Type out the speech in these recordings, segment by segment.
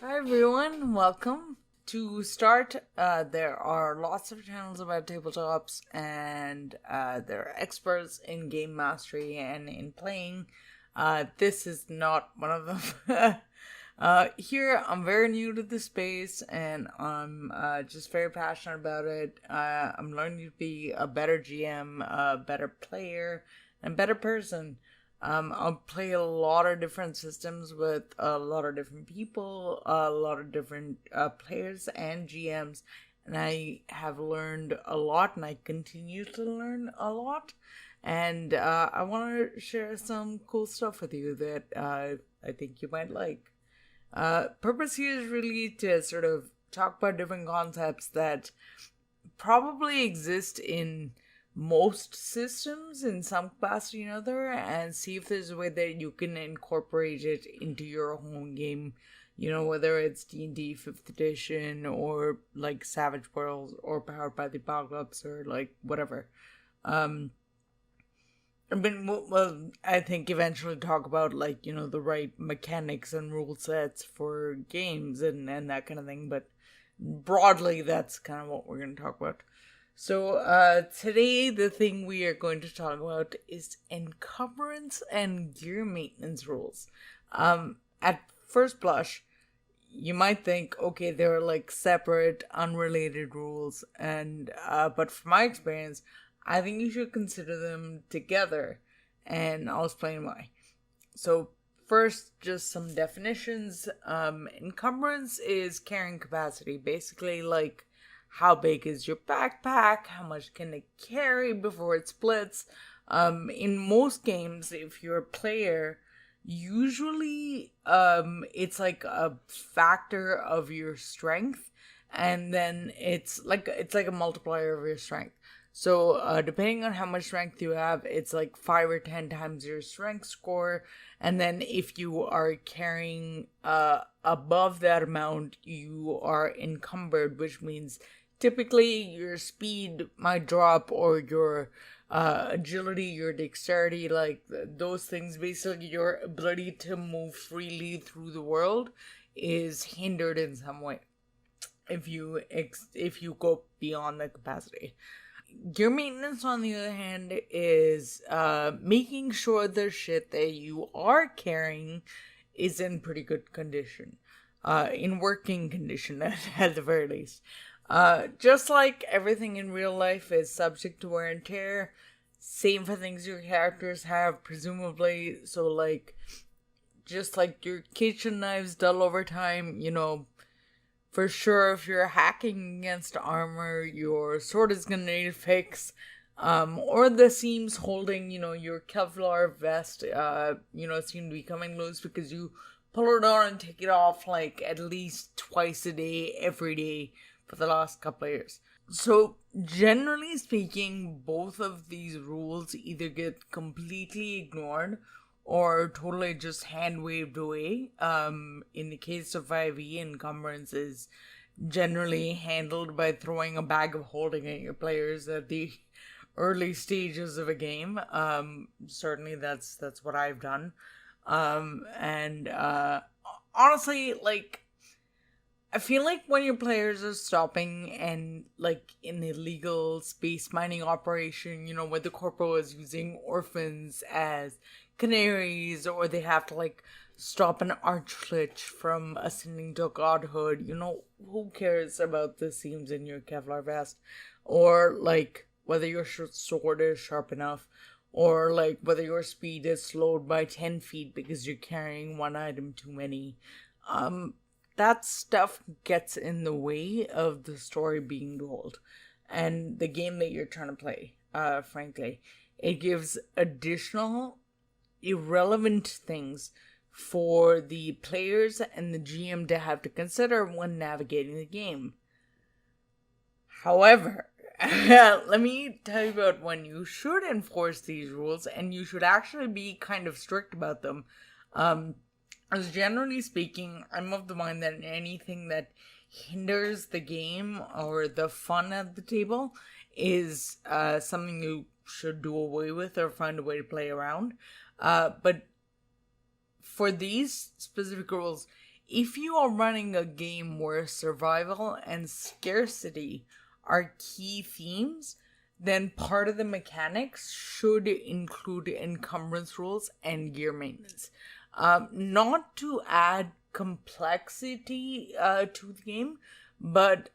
Hi everyone, welcome. To start, there are lots of channels about tabletops, and there are experts in game mastery and in playing. This is not one of them. Here, I'm very new to the space, and I'm just very passionate about it. I'm learning to be a better GM, a better player, and better person. I'll play a lot of different systems with a lot of different people, a lot of different players and GMs, and I have learned a lot, and I continue to learn a lot. And I want to share some cool stuff with you that I think you might like. Purpose here is really to sort of talk about different concepts that probably exist in most systems in some capacity or another, and see if there's a way that you can incorporate it into your home game. You know, whether it's D&D 5th edition or like Savage Worlds or Powered by the Apocalypse or like whatever. Um, well, I think eventually talk about like, you know, the right mechanics and rule sets for games and that kind of thing, but broadly that's kind of what we're going to talk about. So, today the thing we are going to talk about is encumbrance and gear maintenance rules. At first blush, you might think, okay, they're like separate, unrelated rules, and but from my experience, I think you should consider them together, and I'll explain why. So, first, just some definitions. Encumbrance is carrying capacity, basically like how big is your backpack, how much can it carry before it splits. In most games, if you're a player, usually it's like a factor of your strength, and then it's like a multiplier of your strength. So depending on how much strength you have, it's like 5 or 10 times your strength score, and then if you are carrying above that amount, you are encumbered, which means typically your speed might drop, or your agility, your dexterity, like those things, basically your ability to move freely through the world is hindered in some way if you go beyond the capacity. Gear maintenance, on the other hand, is making sure the shit that you are carrying is in pretty good condition, in working condition at the very least. Just like everything in real life is subject to wear and tear, same for things your characters have, presumably. So, like, just like your kitchen knives dull over time, you know, for sure, if you're hacking against armor, your sword is gonna need a fix. Or the seams holding, you know, your Kevlar vest, seem to be coming loose because you pull it on and take it off like at least twice a day, every day for the last couple of years. So, generally speaking, both of these rules either get completely ignored or totally just hand waved away. In the case of 5e, encumbrance is generally handled by throwing a bag of holding at your players at the early stages of a game. Certainly, that's what I've done. And honestly, like, I feel like when your players are stopping and like in illegal space mining operation, you know, where the corporal is using orphans as canaries, or they have to like stop an archlich from ascending to godhood, you know, who cares about the seams in your Kevlar vest? Or like whether your sword is sharp enough, or like whether your speed is slowed by 10 feet because you're carrying one item too many. That stuff gets in the way of the story being told and the game that you're trying to play. Frankly, it gives additional irrelevant things for the players and the GM to have to consider when navigating the game. However, let me tell you about when you should enforce these rules, and you should actually be kind of strict about them. As generally speaking, I'm of the mind that anything that hinders the game or the fun at the table is something you should do away with or find a way to play around. But for these specific rules, if you are running a game where survival and scarcity are key themes, then part of the mechanics should include encumbrance rules and gear maintenance. Not to add complexity to the game, but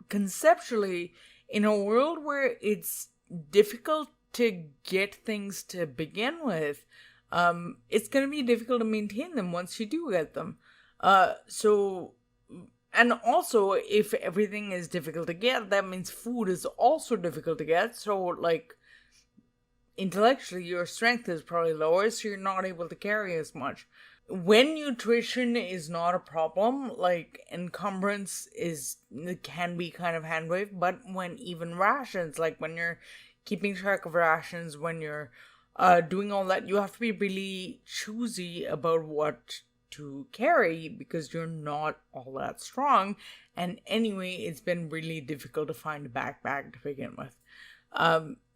conceptually, in a world where it's difficult to get things to begin with, it's going to be difficult to maintain them once you do get them. And also, if everything is difficult to get, that means food is also difficult to get. So, like, intellectually, your strength is probably lower, so you're not able to carry as much. When nutrition is not a problem, like, encumbrance can be kind of hand wave, but when even rations, like when you're keeping track of rations, when you're doing all that, you have to be really choosy about what to carry because you're not all that strong. And anyway, it's been really difficult to find a backpack to begin with.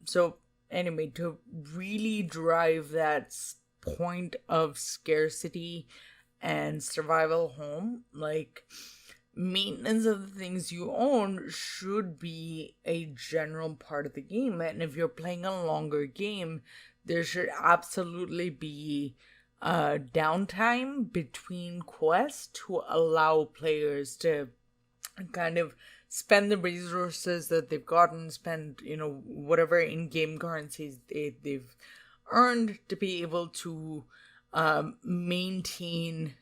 So anyway, to really drive that point of scarcity and survival home, like, maintenance of the things you own should be a general part of the game. And if you're playing a longer game, there should absolutely be downtime between quests to allow players to kind of spend the resources that they've gotten, spend, whatever in-game currencies they've earned to be able to maintain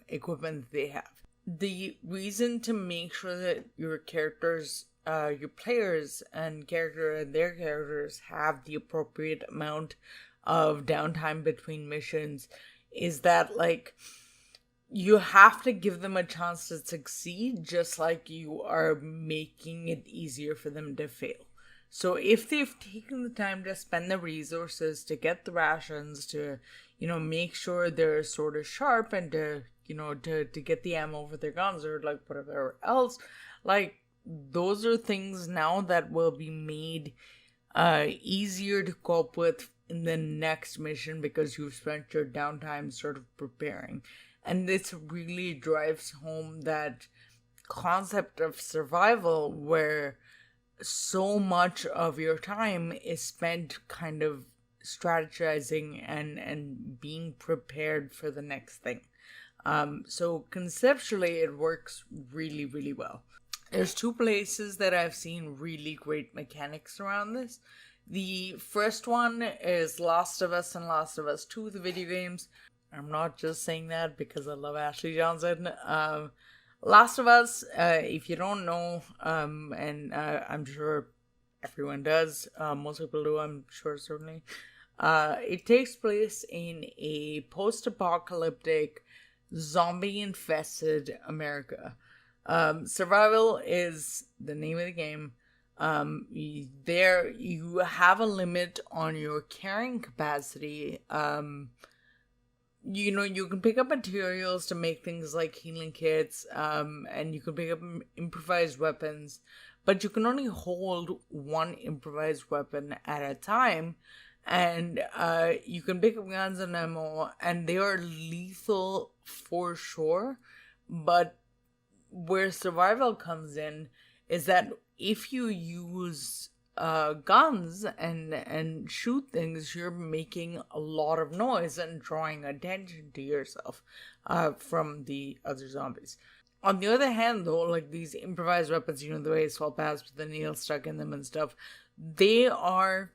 equipment that they have. The reason to make sure that your characters, your players and their characters have the appropriate amount of downtime between missions is that, like, you have to give them a chance to succeed, just like you are making it easier for them to fail. So if they've taken the time to spend the resources to get the rations, to, make sure they're sort of sharp, and to get the ammo for their guns or like whatever else, like, those are things now that will be made easier to cope with in the next mission because you've spent your downtime sort of preparing. And this really drives home that concept of survival where so much of your time is spent kind of strategizing and being prepared for the next thing. So conceptually, it works really, really well. There's two places that I've seen really great mechanics around this. The first one is Last of Us and Last of Us 2, the video games. I'm not just saying that because I love Ashley Johnson. Last of Us, if you don't know, and I'm sure everyone does, most people do, I'm sure, certainly. It takes place in a post-apocalyptic, zombie-infested America. Survival is the name of the game. There, you have a limit on your carrying capacity. You can pick up materials to make things like healing kits, and you can pick up improvised weapons, but you can only hold one improvised weapon at a time, and you can pick up guns and ammo, and they are lethal for sure, but where survival comes in is that if you use guns and shoot things, you're making a lot of noise and drawing attention to yourself from the other zombies. On the other hand, though, like, these improvised weapons, the way assault pads with the needle stuck in them and stuff, they are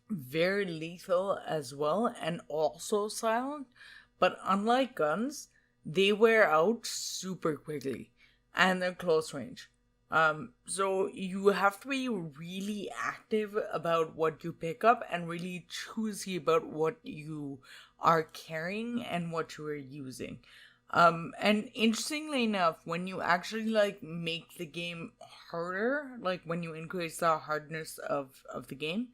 very lethal as well and also silent, but unlike guns, they wear out super quickly and they're close range. So you have to be really active about what you pick up and really choosy about what you are carrying and what you are using. And interestingly enough, when you actually, like, make the game harder, like when you increase the hardness of the game,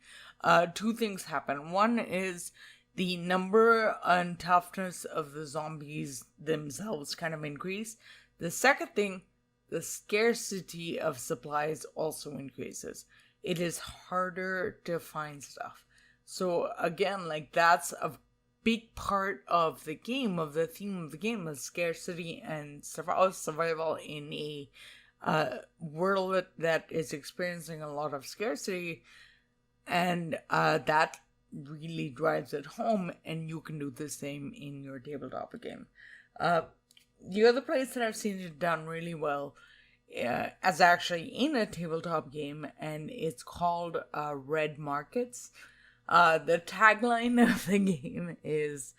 two things happen. One is the number and toughness of the zombies themselves kind of increase. The second thing, the scarcity of supplies also increases. It is harder to find stuff. So again, like, that's a big part of the game, of the theme of the game, is scarcity and survival in a world that is experiencing a lot of scarcity, and that really drives it home, and you can do the same in your tabletop game. The other place that I've seen it done really well as actually in a tabletop game, and it's called Red Markets. The tagline of the game is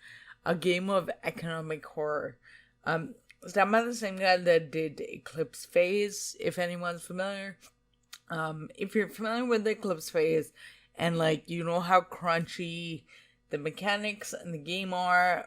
a game of economic horror. It's done by the same guy that did Eclipse Phase, if anyone's familiar. If you're familiar with the Eclipse Phase, and like, you know how crunchy the mechanics in the game are,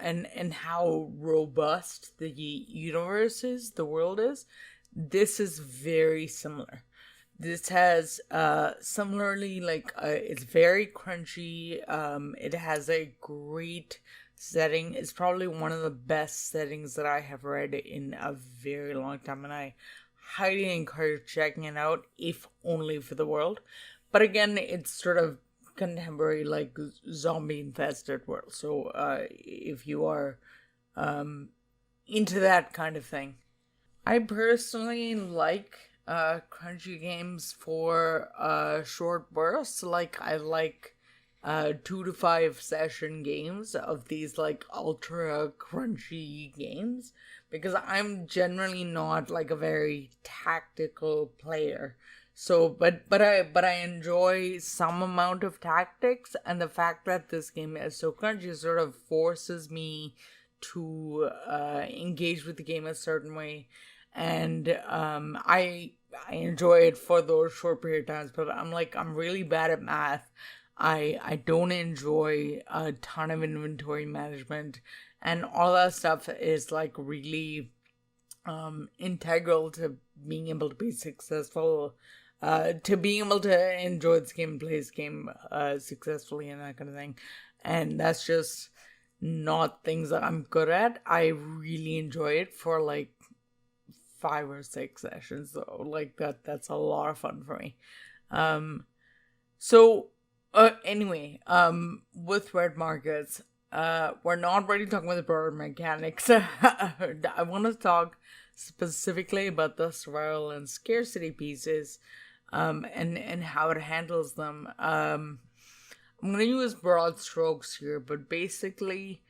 and how robust the universe is, the world is, this is very similar. This has similarly, like, it's very crunchy. It has a great setting. It's probably one of the best settings that I have read in a very long time, and I highly encourage checking it out, if only for the world. But again, it's sort of contemporary, like, zombie infested world. So if you are into that kind of thing, I personally like crunchy games for short bursts. Like, I like 2 to 5 session games of these like ultra crunchy games, because I'm generally not like a very tactical player. So, but I enjoy some amount of tactics, and the fact that this game is so crunchy sort of forces me to engage with the game a certain way, and I enjoy it for those short period of times. But I'm really bad at math. I don't enjoy a ton of inventory management, and all that stuff is like really integral to being able to be successful, to being able to enjoy this game and play this game successfully and that kind of thing. And that's just not things that I'm good at. I really enjoy it for like 5 or 6 sessions though. Like that's a lot of fun for me. So anyway, with Red Markets, we're not really talking about the broader mechanics. I want to talk specifically about the survival and scarcity pieces, and how it handles them. I'm gonna use broad strokes here, but basically,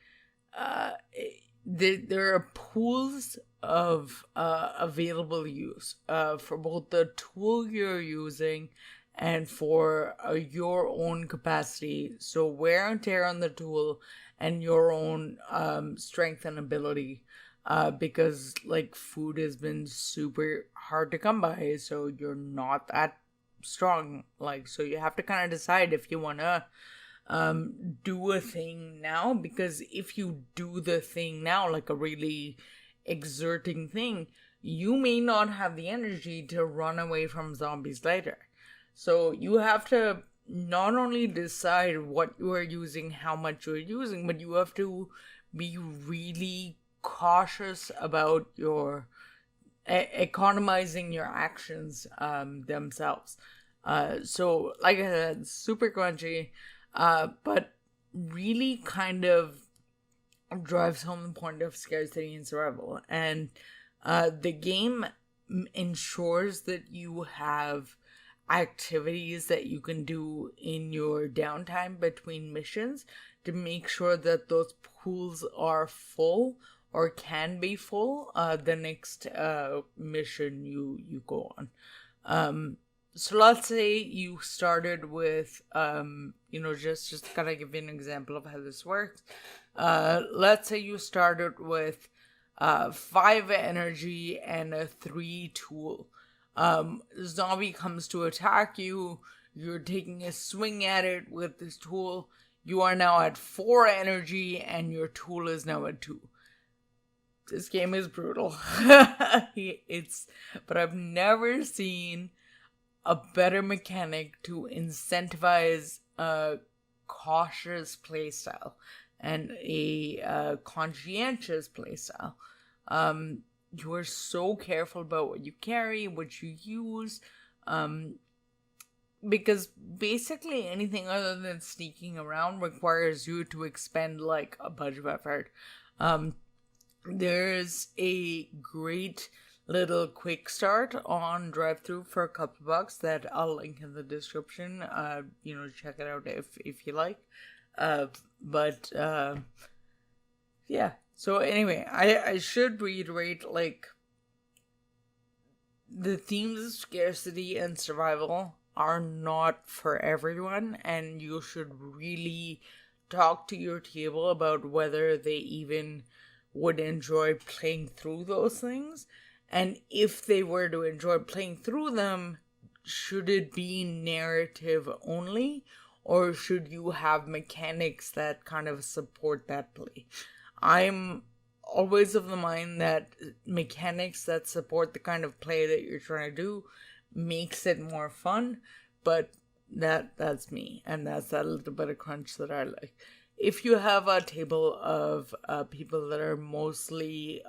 there are pools of available use for both the tool you're using and for your own capacity. So wear and tear on the tool and your own strength and ability. Because like food has been super hard to come by, so you're not that strong. Like, so you have to kind of decide if you want to do a thing now, because if you do the thing now, like a really exerting thing, you may not have the energy to run away from zombies later. So you have to not only decide what you are using, how much you're using, but you have to be really cautious about your economizing your actions themselves. So like I said, super crunchy, but really kind of drives home the point of scarcity and survival. And the game ensures that you have activities that you can do in your downtime between missions to make sure that those pools are full or can be full the next mission you go on. So let's say you started with just to kind of give you an example of how this works. Let's say you started with 5 energy and a 3 tool. Zombie comes to attack you. You're taking a swing at it with this tool. You are now at 4 energy and your tool is now at 2. This game is brutal. But I've never seen a better mechanic to incentivize a cautious playstyle and a conscientious playstyle. You are so careful about what you carry, what you use, because basically anything other than sneaking around requires you to expend like a bunch of effort. There's a great little quick start on drive-through for a couple bucks that I'll link in the description. Check it out if you like. But yeah. So anyway, I should reiterate, like, the themes of scarcity and survival are not for everyone, and you should really talk to your table about whether they even would enjoy playing through those things. And if they were to enjoy playing through them, should it be narrative only, or should you have mechanics that kind of support that play? I'm always of the mind that mechanics that support the kind of play that you're trying to do makes it more fun, but that's me, and that's that little bit of crunch that I like. If you have a table of people that are mostly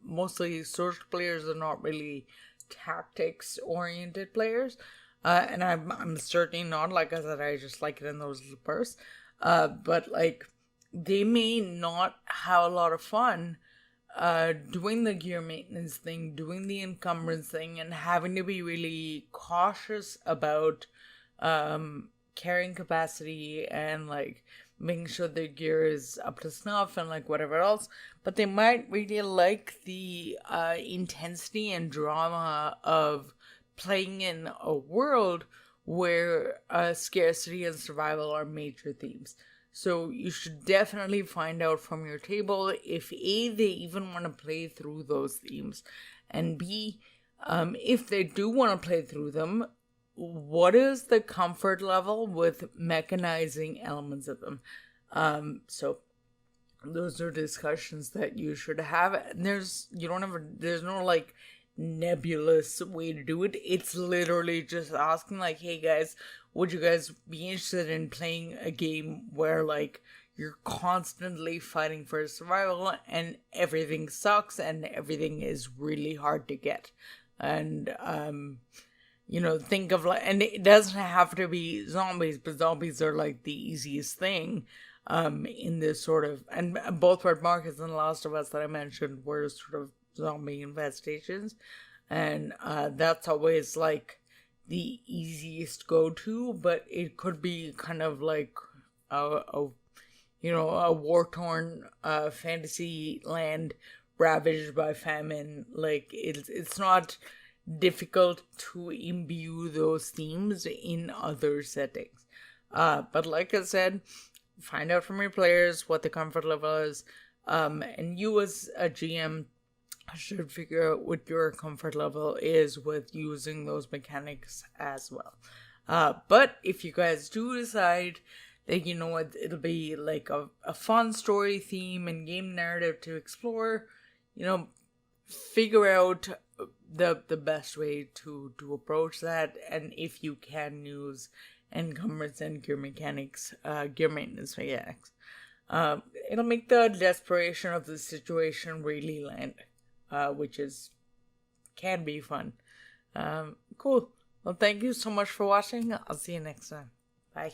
mostly social players and not really tactics oriented players, and I'm certainly not, like I said, I just like it in those little bursts, but like, they may not have a lot of fun doing the gear maintenance thing, doing the encumbrance thing, and having to be really cautious about carrying capacity and like making sure their gear is up to snuff and like whatever else. But they might really like the intensity and drama of playing in a world where scarcity and survival are major themes. So you should definitely find out from your table if A, they even want to play through those themes, and B, if they do want to play through them, what is the comfort level with mechanizing elements of them? So those are discussions that you should have. There's no like nebulous way to do it. It's literally just asking like, hey guys, would you guys be interested in playing a game where like you're constantly fighting for survival and everything sucks and everything is really hard to get? And think of like, and it doesn't have to be zombies, but zombies are like the easiest thing in this sort of, and both Red Markets and The Last of Us that I mentioned were sort of zombie infestations, and that's always like the easiest go-to, but it could be kind of like a war-torn fantasy land ravaged by famine. Like, it's not difficult to imbue those themes in other settings, but like I said, find out from your players what the comfort level is, and you as a GM should figure out what your comfort level is with using those mechanics as well. But if you guys do decide that, you know what, it'll be like a fun story theme and game narrative to explore, figure out the best way to approach that, and if you can use encumbrance and gear maintenance mechanics, it'll make the desperation of the situation really land, which can be fun. Cool. Well, thank you so much for watching. I'll see you next time. Bye.